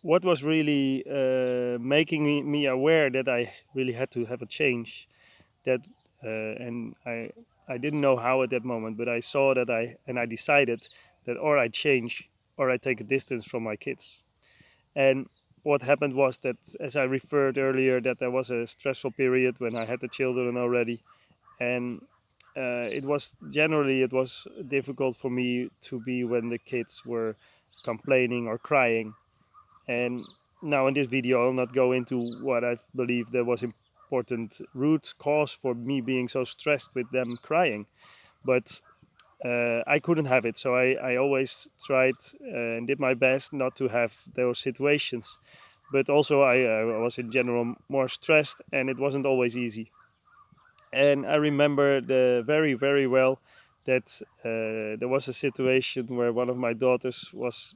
what was really making me aware that I really had to have a change, that and I didn't know how at that moment, but I saw that I decided that or I change or I take a distance from my kids. And what happened was that, as I referred earlier, that there was a stressful period when I had the children already, and it was difficult for me to be when the kids were complaining or crying. And now in this video, I'll not go into what I believe there was important root cause for me being so stressed with them crying, but I couldn't have it. So I always tried and did my best not to have those situations. But also, I was in general more stressed, and it wasn't always easy. And I remember very, very well that there was a situation where one of my daughters was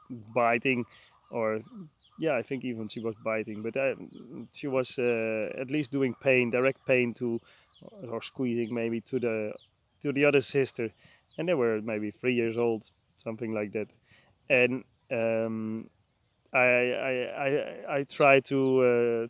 biting, or yeah, I think even she was biting, but she was at least doing pain, direct pain to, or squeezing maybe to the other sister, and they were maybe 3 years old, something like that. And I try to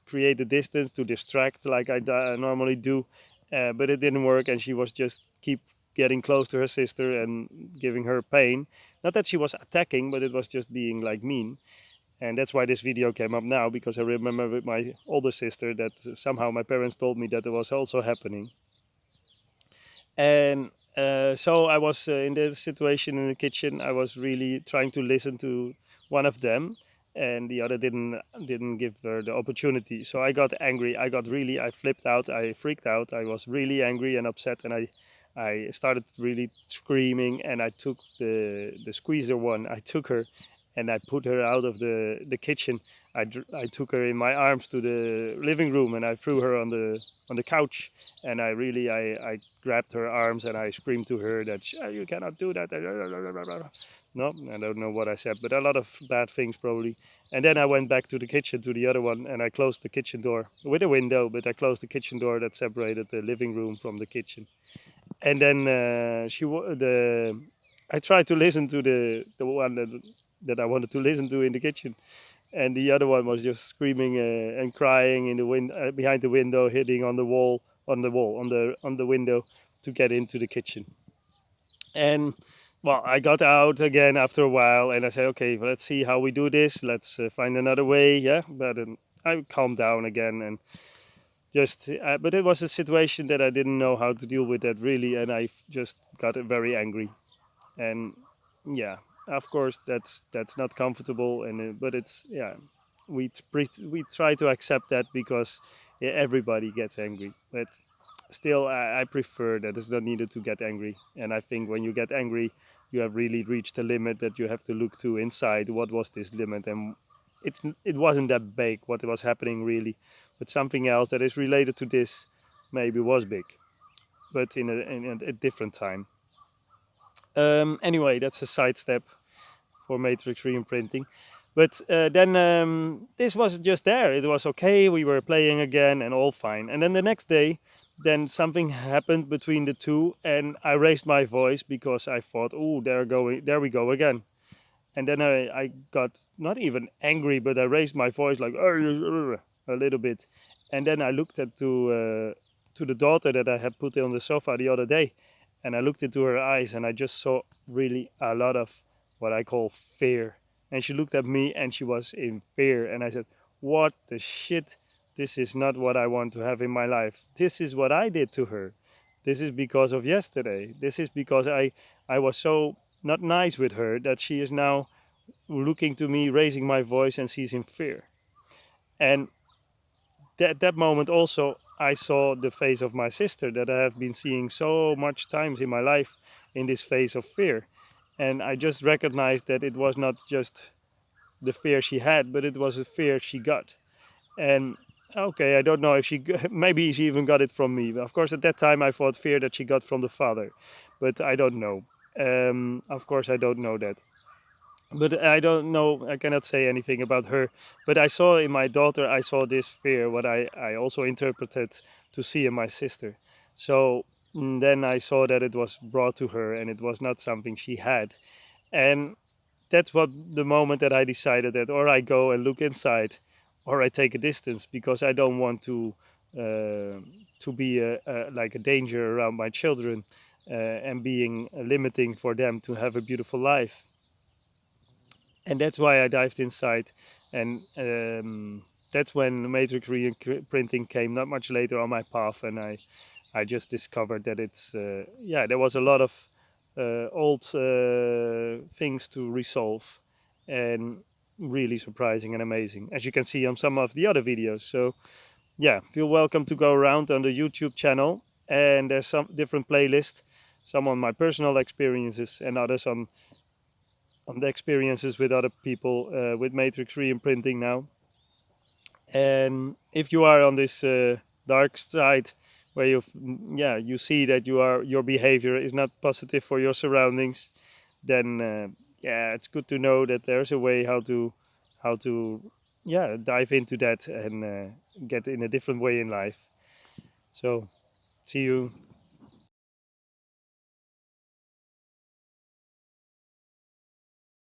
create a distance to distract like I normally do, but it didn't work, and she was just keep getting close to her sister and giving her pain. Not that she was attacking, but it was just being like mean. And that's why this video came up now, because I remember with my older sister that somehow my parents told me that it was also happening. And so I was in this situation in the kitchen. I was really trying to listen to one of them, and the other didn't give her the opportunity. So I got angry. I flipped out. I freaked out. I was really angry and upset, and I started really screaming. And I took the squeezer one. I took her, and I put her out of the kitchen. I took her in my arms to the living room, and I threw her on the couch, and I grabbed her arms and I screamed to her that you cannot do that. No, I don't know what I said, but a lot of bad things probably. And then I went back to the kitchen to the other one, and I closed the kitchen door with a window, but I closed the kitchen door that separated the living room from the kitchen. And then the I tried to listen to the one that I wanted to listen to in the kitchen, and the other one was just screaming and crying in the behind the window, hitting on the wall, on the window to get into the kitchen. And well, I got out again after a while, and I said, "Okay, let's see how we do this. Let's find another way." Yeah, but I calmed down again, and just. But it was a situation that I didn't know how to deal with that really, and I just got very angry. And yeah, of course that's not comfortable, and but it's yeah, we try to accept that because yeah, everybody gets angry, but still I prefer that it's not needed to get angry. And I think when you get angry, you have really reached a limit that you have to look to inside. What was this limit? And it wasn't that big what was happening really, but something else that is related to this maybe was big, but in a different time. Anyway, that's a sidestep for matrix reimprinting. But then this was just there. It was okay. We were playing again and all fine. And then the next day, then something happened between the two, and I raised my voice because I thought, "Oh, there we go again." And then I got not even angry, but I raised my voice like a little bit. And then I looked to the daughter that I had put on the sofa the other day, and I looked into her eyes, and I just saw really a lot of what I call fear. And she looked at me, and she was in fear. And I said, "What the shit? This is not what I want to have in my life. This is what I did to her. This is because of yesterday. This is because I was so not nice with her that she is now looking to me, raising my voice, and she's in fear." And that moment also, I saw the face of my sister that I have been seeing so much times in my life in this phase of fear. And I just recognized that it was not just the fear she had, but it was a fear she got. And okay, I don't know if maybe she even got it from me. Of course, at that time I thought fear that she got from the father, but I don't know. Of course, I don't know that. But I don't know. I cannot say anything about her. But I saw in my daughter, I saw this fear, what I also interpreted to see in my sister. So then I saw that it was brought to her, and it was not something she had. And that's what the moment that I decided that, or I go and look inside, or I take a distance, because I don't want uh, to be like a danger around my children, and being limiting for them to have a beautiful life. And that's why I dived inside, and that's when matrix printing came not much later on my path, and I just discovered that it's yeah, there was a lot of old things to resolve, and really surprising and amazing, as you can see on some of the other videos. So yeah, feel welcome to go around on the YouTube channel, and there's some different playlists, some on my personal experiences and others on the experiences with other people with matrix reimprinting now. And if you are on this dark side, where yeah, you see that your behavior is not positive for your surroundings, then yeah, it's good to know that there's a way how to yeah, dive into that and get in a different way in life. So see you